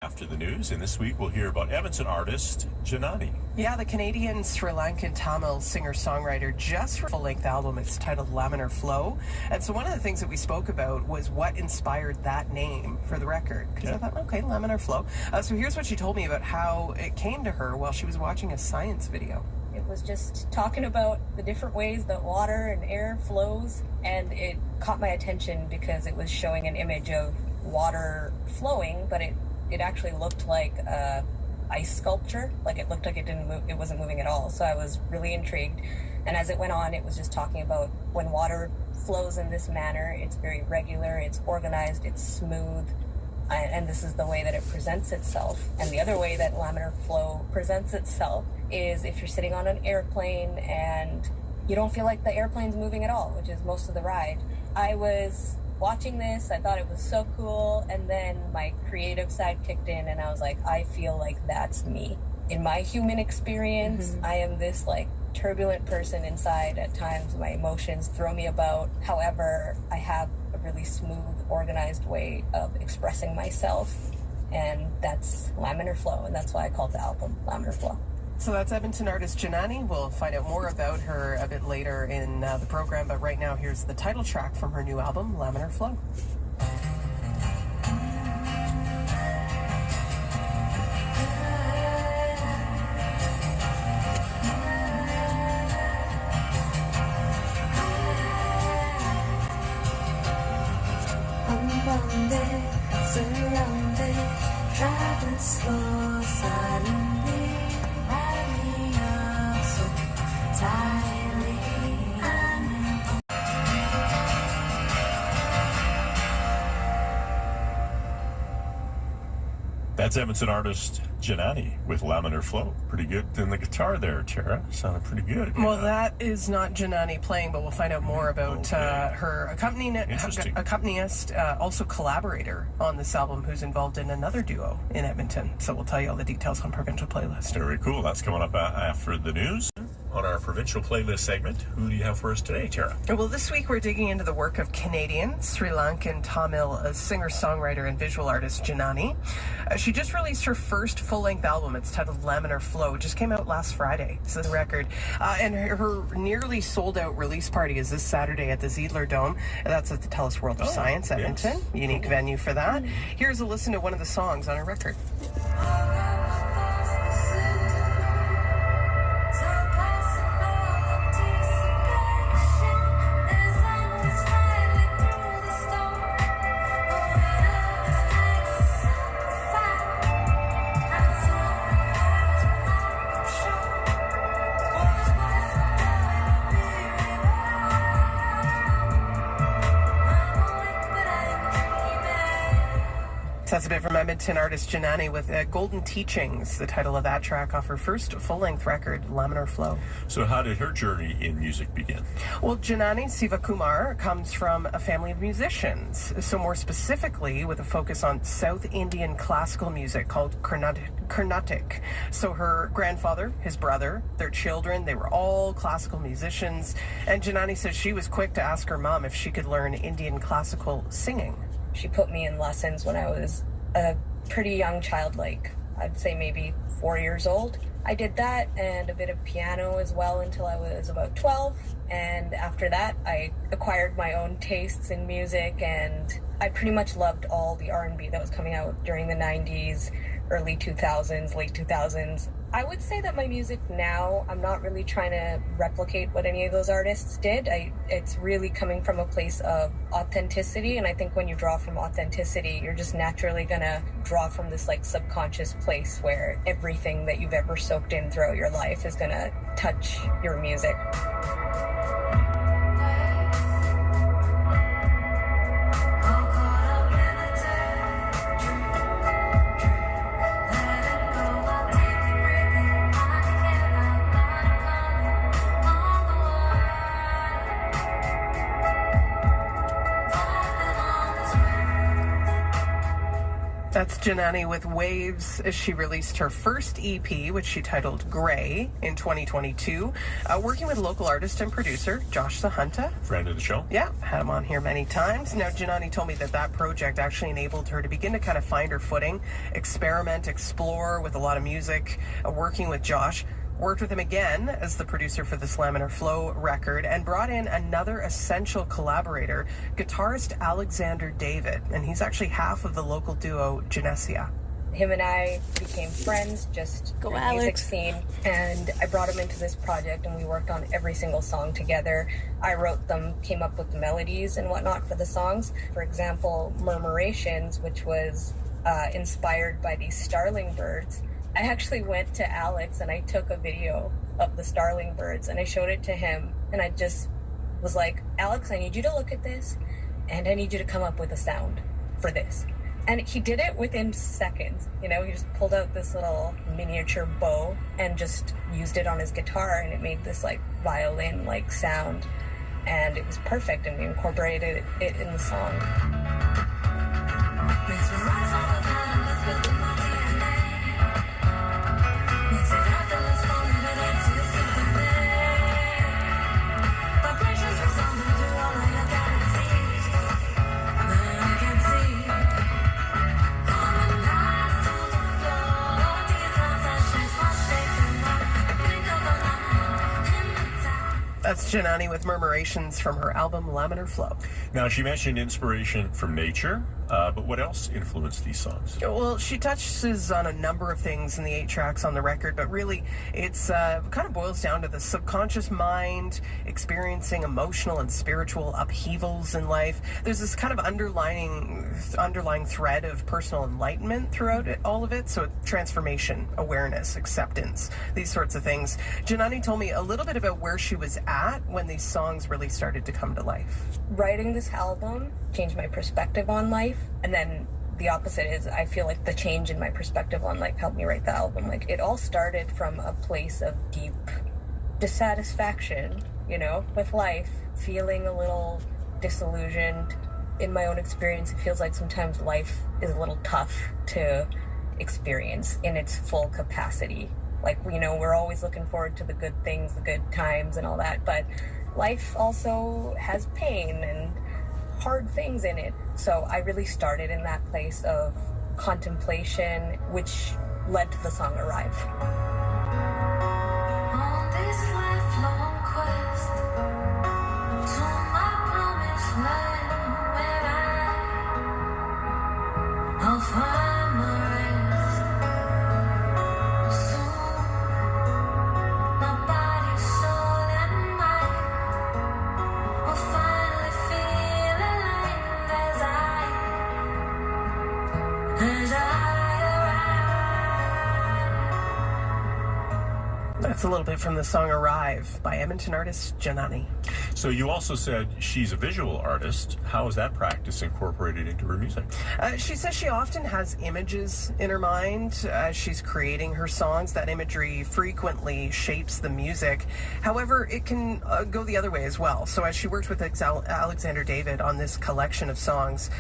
After the news, and this week we'll hear about Edmonton artist Janani. Yeah, the Canadian Sri Lankan Tamil singer-songwriter just for a full-length album. It's titled Laminar Flow. And so one of the things that we spoke about was what inspired that name for the record. Because I thought, okay, Laminar Flow. So here's what she told me about how it came to her while she was watching a science video. It was just talking about the different ways that water and air flows, and it caught my attention because it was showing an image of water flowing, but it actually looked like a ice sculpture. Like it looked like it didn't move, it wasn't moving at all. So I was really intrigued. And as it went on, it was just talking about when water flows in this manner, it's very regular, it's organized, it's smooth, and this is the way that it presents itself. And the other way that laminar flow presents itself is if you're sitting on an airplane and you don't feel like the airplane's moving at all, which is most of the ride. I was watching this, I thought it was so cool, and then my creative side kicked in and I was like, I feel like that's me. In my human experience, I am this like turbulent person inside. At times my emotions throw me about. However, I have a really smooth, organized way of expressing myself, and that's Laminar Flow, and that's why I called the album Laminar Flow. So that's Edmonton artist Janani. We'll find out more about her a bit later in the program, but right now here's the title track from her new album, Laminar Flow. Surrounded, traveling slow, silently. That's Edmonton artist Janani with Laminar Flow. Pretty good in the guitar there, Tara. Sounded pretty good. Well, that is not Janani playing, but we'll find out more about her accompanist, also collaborator on this album, who's involved in another duo in Edmonton. So we'll tell you all the details on Provincial Playlist. Very cool. That's coming up after the news. On our Provincial Playlist segment, who do you have for us today, Tara? Well, this week we're digging into the work of Canadian, Sri Lankan, Tamil singer-songwriter and visual artist Janani. She just released her first full-length album. It's titled Laminar Flow. It just came out last Friday. This is a record. And her nearly sold-out release party is this Saturday at the Ziedler Dome. That's at the TELUS World of Science, Edmonton. Yes. Unique venue for that. Here's a listen to one of the songs on her record. So that's a bit from Edmonton artist Janani with Golden Teachings, the title of that track off her first full-length record, Laminar Flow. So how did her journey in music begin? Well, Janani Sivakumar comes from a family of musicians. So more specifically, with a focus on South Indian classical music called Carnatic. So her grandfather, his brother, their children, they were all classical musicians. And Janani says she was quick to ask her mom if she could learn Indian classical singing. She put me in lessons when I was a pretty young child, like I'd say maybe 4 years old. I did that and a bit of piano as well until I was about 12. And after that, I acquired my own tastes in music, and I pretty much loved all the R&B that was coming out during the 90s, early 2000s, late 2000s. I would say that my music now, I'm not really trying to replicate what any of those artists did. It's really coming from a place of authenticity, and I think when you draw from authenticity, you're just naturally gonna draw from this like subconscious place where everything that you've ever soaked in throughout your life is gonna touch your music. That's Janani with Waves. She released her first EP, which she titled Grey, in 2022, working with local artist and producer Josh Sahunta. Friend of the show. Yeah, had him on here many times. Now, Janani told me that project actually enabled her to begin to kind of find her footing, experiment, explore with a lot of music, working with Josh. Worked with him again as the producer for this Laminar Flow record, and brought in another essential collaborator, guitarist Alexander David, and he's actually half of the local duo Genesia. Him and I became friends just Go through the music scene, and I brought him into this project, and we worked on every single song together. I wrote them, came up with the melodies and whatnot for the songs. For example, Murmurations, which was inspired by these starling birds. I actually went to Alex and I took a video of the starling birds and I showed it to him, and I just was like, Alex, I need you to look at this and I need you to come up with a sound for this. And he did it within seconds. You know, he just pulled out this little miniature bow and just used it on his guitar, and it made this like violin like sound, and it was perfect, and we incorporated it in the song. That's Janani with Murmurations from her album Laminar Flow. Now, she mentioned inspiration from nature, but what else influenced these songs? Well, she touches on a number of things in the 8 tracks on the record, but really it's kind of boils down to the subconscious mind experiencing emotional and spiritual upheavals in life. There's this kind of underlying thread of personal enlightenment throughout all of it. So transformation, awareness, acceptance, these sorts of things. Janani told me a little bit about where she was at when these songs really started to come to life. Writing this album changed my perspective on life, and then the opposite is I feel like the change in my perspective on life helped me write the album. Like, it all started from a place of deep dissatisfaction, you know, with life, feeling a little disillusioned. In my own experience, it feels like sometimes life is a little tough to experience in its full capacity. Like, you know, we're always looking forward to the good things, the good times and all that, but life also has pain and hard things in it. So I really started in that place of contemplation, which led to the song Arrive. On this lifelong quest to my promised land, where I'll find my rest soon. My body, soul, and mind will finally feel aligned as I arrive. That's a little bit from the song Arrive by Edmonton artist Janani. So you also said she's a visual artist. How is that practice incorporated into her music? She says she often has images in her mind as she's creating her songs. That imagery frequently shapes the music. However, it can go the other way as well. So as she worked with Alexander David on this collection of songs,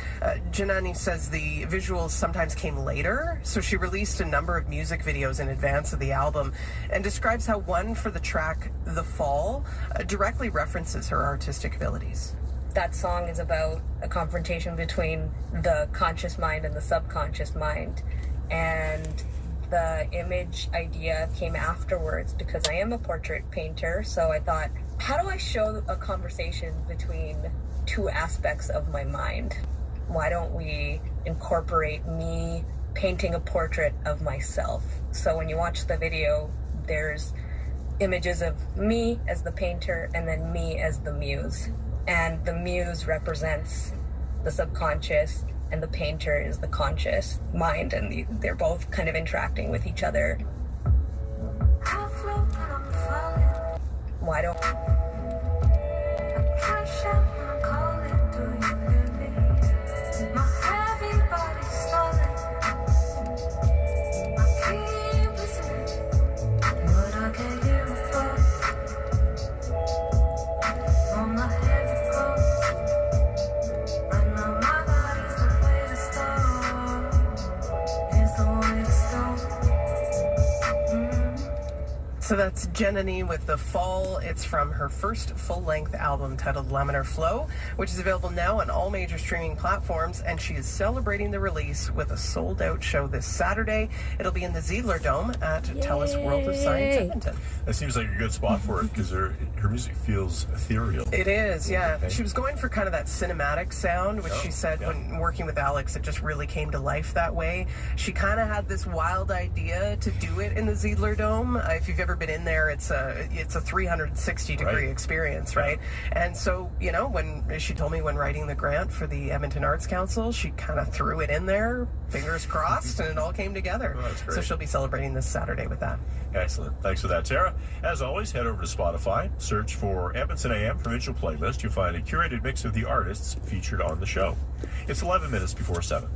Janani says the visuals sometimes came later. So she released a number of music videos in advance of the album and describes how one for the track The Fall directly references her artistic abilities. That song is about a confrontation between the conscious mind and the subconscious mind, and the image idea came afterwards because I am a portrait painter. So I thought, how do I show a conversation between two aspects of my mind? Why don't we incorporate me painting a portrait of myself? So when you watch the video, there's images of me as the painter and then me as the muse. And the muse represents the subconscious and the painter is the conscious mind, and they're both kind of interacting with each other. I float when I'm falling. Why don't I crash out when I'm calling. Do you hear me? My heavy body stalling. I keep listening, but I can't hear a thought. On my head it goes. Right now my body's the way to start. So that's Jenny with The Fall. It's from her first full-length album titled Laminar Flow, which is available now on all major streaming platforms, and she is celebrating the release with a sold-out show this Saturday. It'll be in the Ziedler Dome at TELUS World of Science Edmonton. That seems like a good spot for it because her music feels ethereal. It is, yeah. Okay. She was going for kind of that cinematic sound, which she said when working with Alex, it just really came to life that way. She kind of had this wild idea to do it in the Ziedler Dome. If you've ever been in there, it's a 360-degree experience, right? And so, you know, when she told me when writing the grant for the Edmonton Arts Council, she kind of threw it in there, fingers crossed, and it all came together. Oh, that's great. So she'll be celebrating this Saturday with that. Excellent. Thanks for that, Tara. As always, head over to Spotify, search for Edmonton AM Provincial Playlist. You'll find a curated mix of the artists featured on the show. It's 11 minutes before 7.